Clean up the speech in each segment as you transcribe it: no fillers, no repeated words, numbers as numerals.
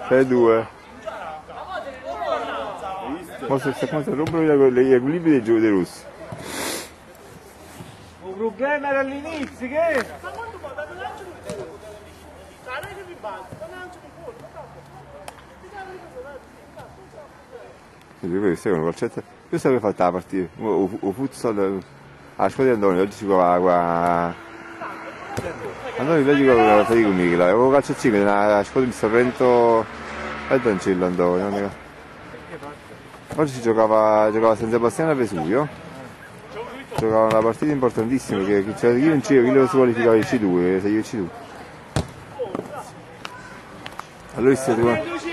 6-2. Ma se come si rompono gli equilibri dei russi. Il problema era all'inizio, che? Questo è una calcetta. Questo che ha fatto la partita. O futsal a scuola di Andoni, oggi si giocava qua. Andoni oggi giocava la fatica con Michela. Avevo calcettino nella scuola di Sorrento e Dancello Andoni. Oggi si giocava San Sebastiano a Vesuvio. Giocava una partita importantissima che c'era chi vinceva, chi lo si qualificava il C2, sei io il C2.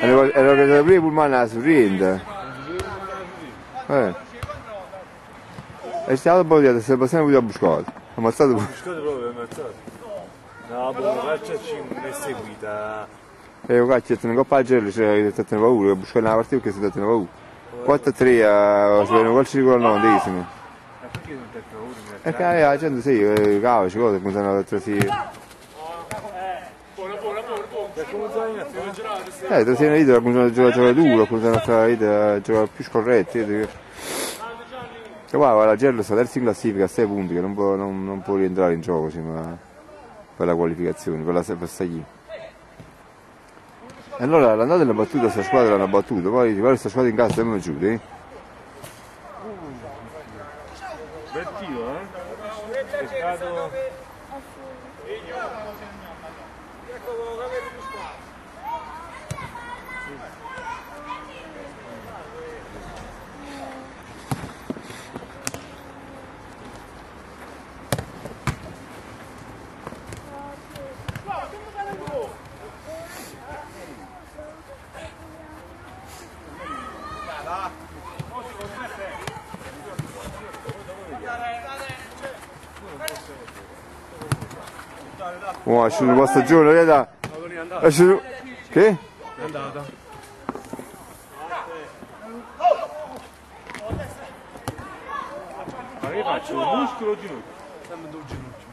Allora era organizzato prima Pullman a Sorrento. È stato un po' di Sebastiano qui a Buscata. Ammazzato pure. Buscata proprio ammazzato. No, poi la caccia ci è seguita. Io cacchio, te ne coppa a gelo, c'è stato paura, che Buscata una partita che si è dato paura. 4-3 a gol circolo al 90esimo. Ma perché non ti paura? Perché la gente sì, cavolo, ci cosa, come sono altri sì. Tra sei una vita, come sono giocare duro, come sono altra vita, giocare più scorretti. Guarda, la Gello sta terza in classifica a 6 punti, che non può rientrare in gioco per la qualificazione, per stagli. E allora l'andata della battuta, questa squadra l'hanno battuta, poi questa squadra in casa sembrano giù, Bel tiro, Pescato. Oh, esce una stagione, vedi? Che? È andata. Ma che faccio? Un muscolo o ginocchio? Sempre due ginocchi.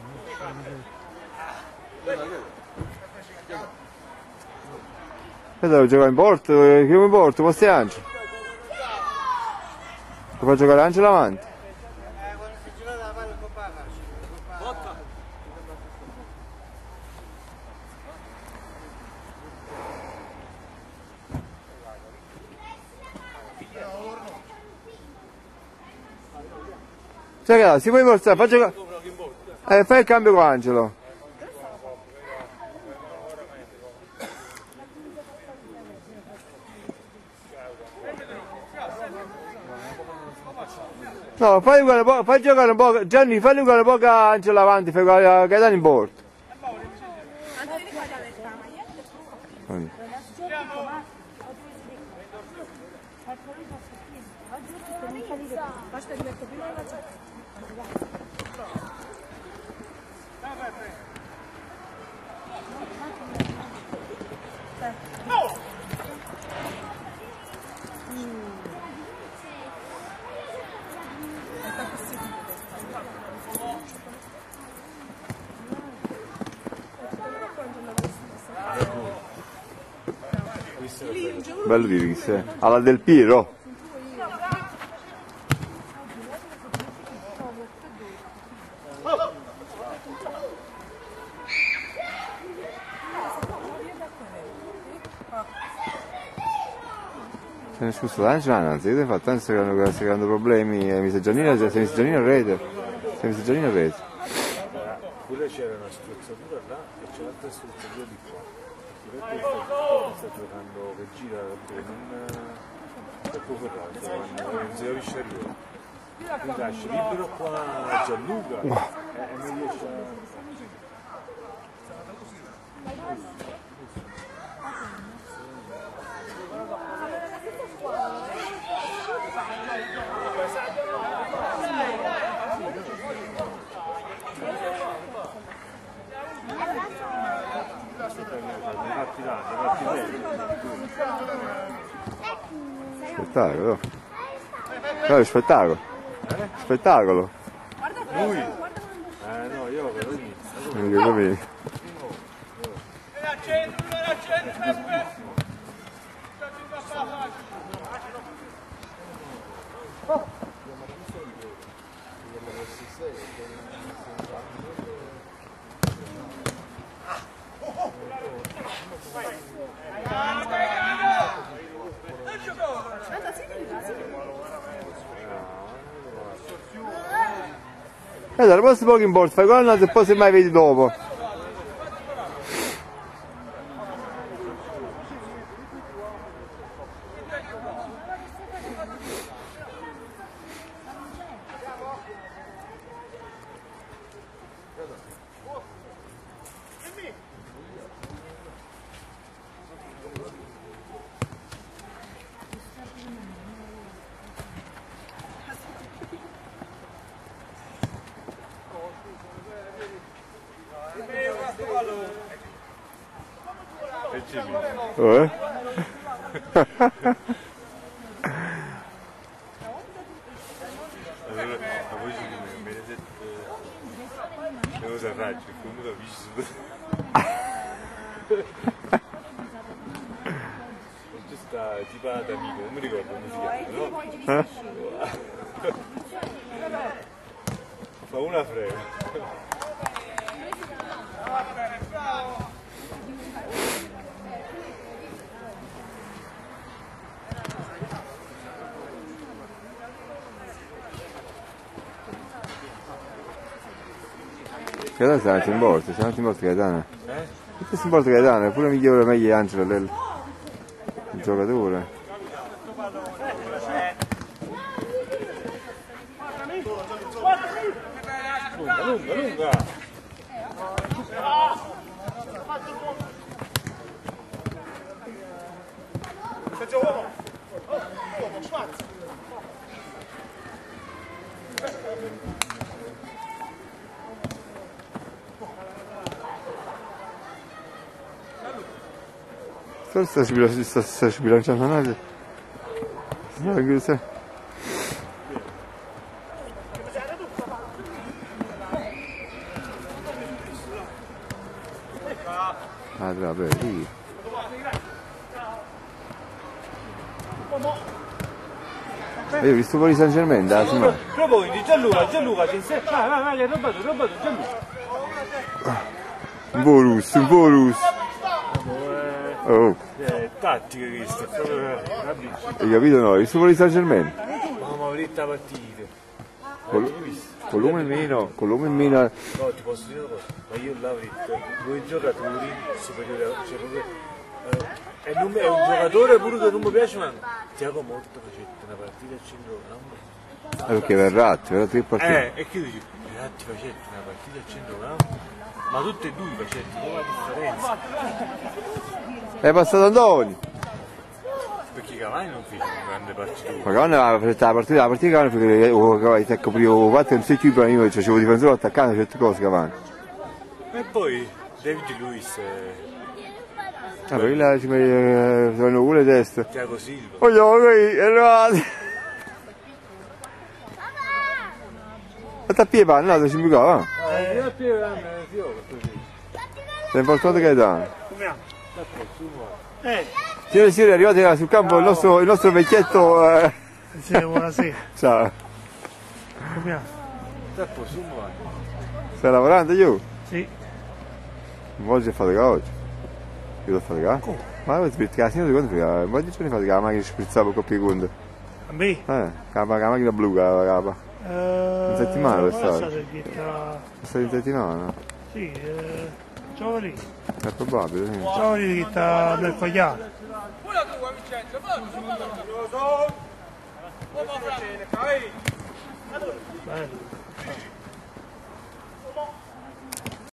Devo giocare in porto, che mi porto, questo è Angelo. Lo fa giocare Angelo avanti. Cioè, si può forzare, fa giocare. Fai il cambio con Angelo. No, fai giocare un po', Gianni, fai giocare un po' Angelo avanti, fai Gaetano in porto. Bello di risse, alla Del Piero. Se ne scusa l'Angela, anzi, io ti ho fatto tanto stai creando problemi, mi sei Giannino a rete. Pure c'era una struzzatura là e c'è un'altra struzzatura di qua. Perché sta giocando che gira perché non è poco ferrato, non si capisce a lui. Mi lascia libero qua Gianluca e non riesce a... Spettacolo. No, spettacolo. Spettacolo. Lui? No, io però inizio. Non dico bene. Dal posto poco in borsa, fai gol e poi se mai vedi dopo. La voce di Benedetto le cose a raggio, come capisci? C'è sta tipa d'amico, non mi ricordo come si chiama, no? Fa una frega. Gaetano sta anche in borsa, sta anche in borsa Gaetano. Tutto in borsa Gaetano, è pure migliore meglio di Angelo, il giocatore. Lunga, lunga, lunga! Forse sta sbilanciando un'altra. Ah, vabbè, lì. Io ho visto fuori San Germain, da Simone. Proponi, Gianluca, c'è in sé. Vai, roba tu, Gianluca. Un Borus. Oh. Tattica questa, è proprio una bici. Hai capito no? Ho visto fuori San Germain. Ma avretta partite. Con l'uomo in meno. No, ti posso dire una cosa, ma io là avrei due giocatori superiori a... Cioè, proprio, è un giocatore pure che non mi piace, ma Tiago Motta facette una partita a centrocampo. Perché Verratti che partita. E che io dico, Verratti facette una partita a centrocampo, ma tutti e due facette, non la differenza. È passato Antonio. Perché Cavani non fece una grande partita. Ma Cavani aveva fatto la partita Cavani perché coprivo 4 non sei più per io, facevo difensore attaccante certe cose Cavani. E poi David Luiz, Poi là ci fanno pure testa. Thiago Silva. Vogliamo qui, è arrivato. Fatti a piedi, no, ci bucava, va. Sei importante Gaetano. Signore e signori, è arrivato sul campo il nostro vecchietto. Sì, buonasera. Ciao. Come Stai lavorando io? Sì. Oggi è fatica oggi. Io l'ho fatica? Ma dove ti metti la signora quando fai? Un po' di giorni fa che la macchina sprizzava con secondo. A me? La macchina blu capa. In settimana è stato? È stato in settimana? Sì, giovani. È probabile, sì. Giovani che sta nel fogliato. Bello.